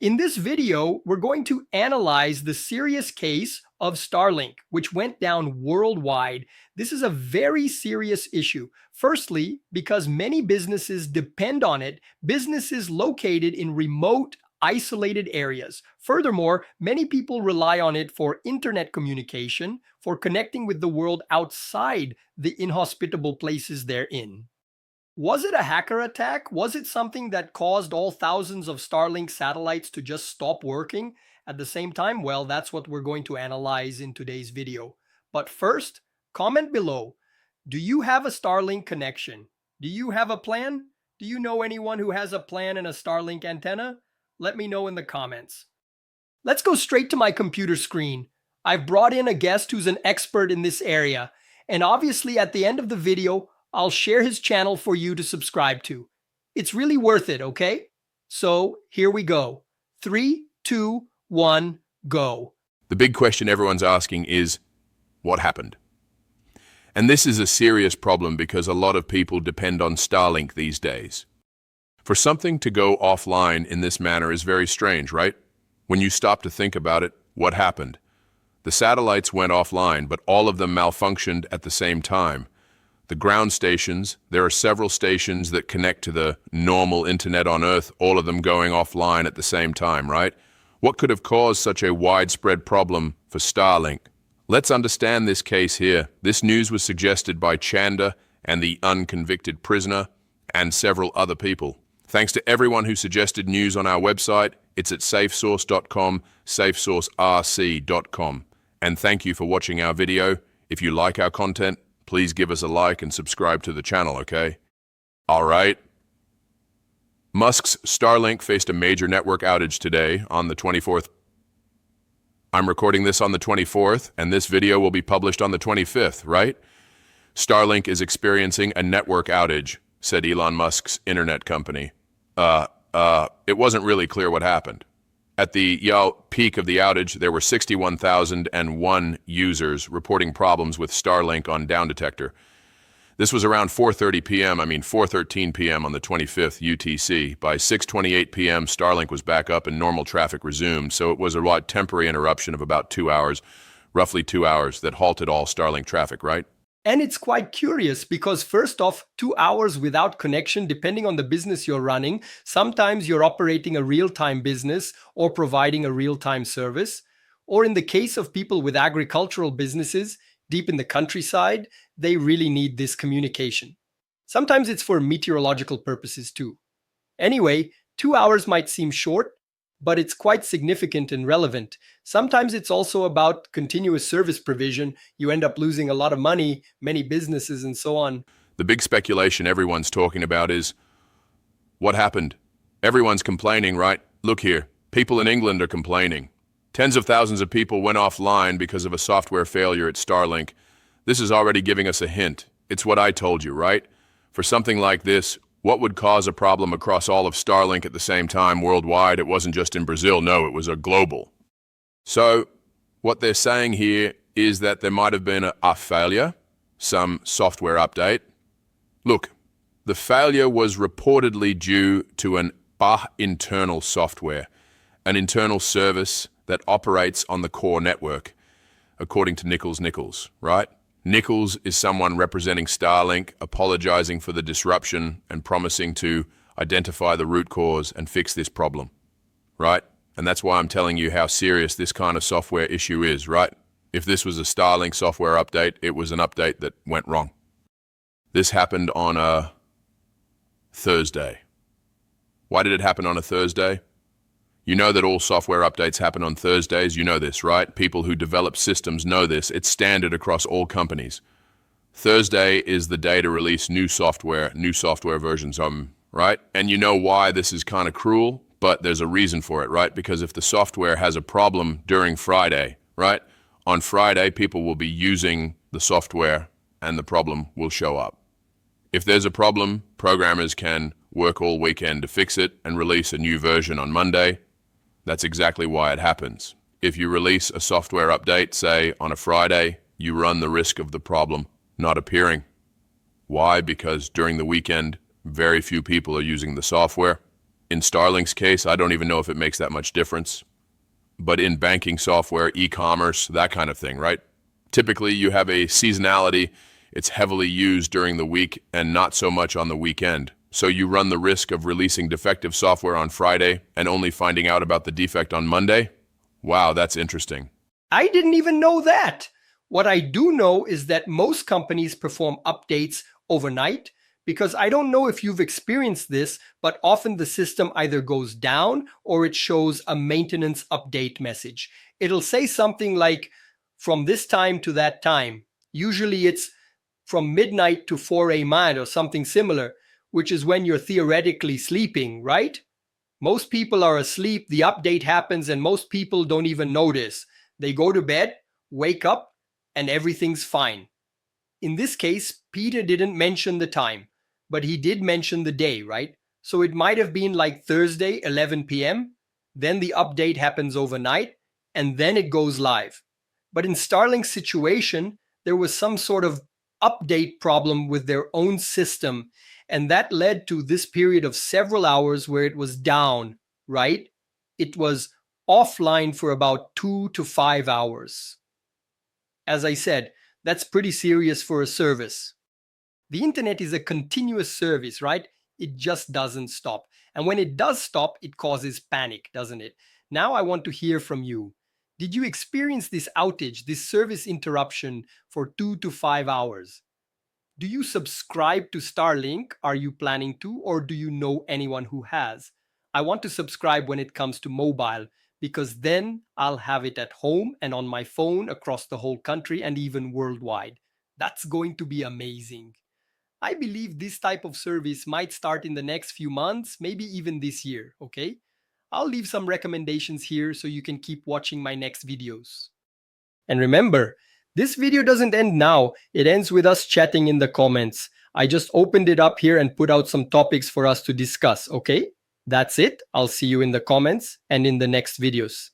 In this video, we're going to analyze the serious case of Starlink, which went down worldwide. This is a very serious issue. Firstly, because many businesses depend on it, businesses located in remote, isolated areas. Furthermore, many people rely on it for internet communication, for connecting with the world outside the inhospitable places they're in. Was it a hacker attack? Was it something that caused all thousands of Starlink satellites to just stop working at the same time? Well, that's what we're going to analyze in today's video. But first, comment below. Do you have a Starlink connection? Do you have a plan? Do you know anyone who has a plan and a Starlink antenna? Let me know in the comments. Let's go straight to my computer screen. I've brought in a guest who's an expert in this area. And obviously at the end of the video, I'll share his channel for you to subscribe to. It's really worth it, okay? So here we go. 3, 2, 1, go. The big question everyone's asking is, what happened? And this is a serious problem because a lot of people depend on Starlink these days. For something to go offline in this manner is very strange, right? When you stop to think about it, what happened? The satellites went offline, but all of them malfunctioned at the same time. The ground stations, there are several stations that connect to the normal internet on Earth, all of them going offline at the same time, right? What could have caused such a widespread problem for Starlink? Let's understand this case here. This news was suggested by Chanda and the unconvicted prisoner and several other people. Thanks to everyone who suggested news on our website. It's at safesource.com, safesourcerc.com. And thank you for watching our video. If you like our content, please give us a like and subscribe to the channel, okay? All right. Musk's Starlink faced a major network outage today on the 24th. I'm recording this on the 24th, and this video will be published on the 25th, right? Starlink is experiencing a network outage, said Elon Musk's internet company. It wasn't really clear what happened. At the peak of the outage, there were 61,001 users reporting problems with Starlink on Down Detector. This was around 4:13 p.m. on the 25th UTC. By 6:28 p.m., Starlink was back up and normal traffic resumed, so it was a temporary interruption of about 2 hours, roughly 2 hours, that halted all Starlink traffic, right? And it's quite curious because first off, 2 hours without connection, depending on the business you're running, sometimes you're operating a real-time business or providing a real-time service. Or in the case of people with agricultural businesses, deep in the countryside, they really need this communication. Sometimes it's for meteorological purposes too. Anyway, 2 hours might seem short, but it's quite significant and relevant. Sometimes it's also about continuous service provision. You end up losing a lot of money, many businesses, and so on. The big speculation everyone's talking about is, what happened? Everyone's complaining, right? Look here, people in England are complaining. Tens of thousands of people went offline because of a software failure at Starlink. This is already giving us a hint. It's what I told you, right? For something like this, what would cause a problem across all of Starlink at the same time worldwide? It wasn't just in Brazil, no, it was a global. So what they're saying here is that there might have been a failure, some software update. Look, the failure was reportedly due to an internal software, an internal service that operates on the core network, according to Nichols, right? Nichols is someone representing Starlink, apologizing for the disruption and promising to identify the root cause and fix this problem, right? And that's why I'm telling you how serious this kind of software issue is, right? If this was a Starlink software update, it was an update that went wrong. This happened on a Thursday. Why did it happen on a Thursday? You know that all software updates happen on Thursdays. You know this, right? People who develop systems know this. It's standard across all companies. Thursday is the day to release new software versions, right? And you know why this is kind of cruel, but there's a reason for it, right? Because if the software has a problem during Friday, right? On Friday, people will be using the software and the problem will show up. If there's a problem, programmers can work all weekend to fix it and release a new version on Monday. That's exactly why it happens. If you release a software update, say, on a Friday, you run the risk of the problem not appearing. Why? Because during the weekend, very few people are using the software. In Starlink's case, I don't even know if it makes that much difference. But in banking software, e-commerce, that kind of thing, right? Typically, you have a seasonality. It's heavily used during the week and not so much on the weekend. So you run the risk of releasing defective software on Friday and only finding out about the defect on Monday. Wow, that's interesting. I didn't even know that. What I do know is that most companies perform updates overnight, because I don't know if you've experienced this, but often the system either goes down or it shows a maintenance update message. It'll say something like, from this time to that time. Usually it's from midnight to 4 a.m. or something similar, which is when you're theoretically sleeping, right? Most people are asleep, the update happens, and most people don't even notice. They go to bed, wake up, and everything's fine. In this case, Peter didn't mention the time, but he did mention the day, right? So it might have been like Thursday, 11 p.m., then the update happens overnight, and then it goes live. But in Starlink's situation, there was some sort of update problem with their own system, and that led to this period of several hours where it was down, right? It was offline for about 2 to 5 hours. As I said, that's pretty serious for a service. The internet is a continuous service, right? It just doesn't stop. And when it does stop, it causes panic, doesn't it? Now I want to hear from you. Did you experience this outage, this service interruption for 2 to 5 hours? Do you subscribe to Starlink? Are you planning to? Or do you know anyone who has? I want to subscribe when it comes to mobile, because then I'll have it at home and on my phone across the whole country and even worldwide. That's going to be amazing. I believe this type of service might start in the next few months, maybe even this year, okay? I'll leave some recommendations here so you can keep watching my next videos. And remember, this video doesn't end now. It ends with us chatting in the comments. I just opened it up here and put out some topics for us to discuss, okay? That's it. I'll see you in the comments and in the next videos.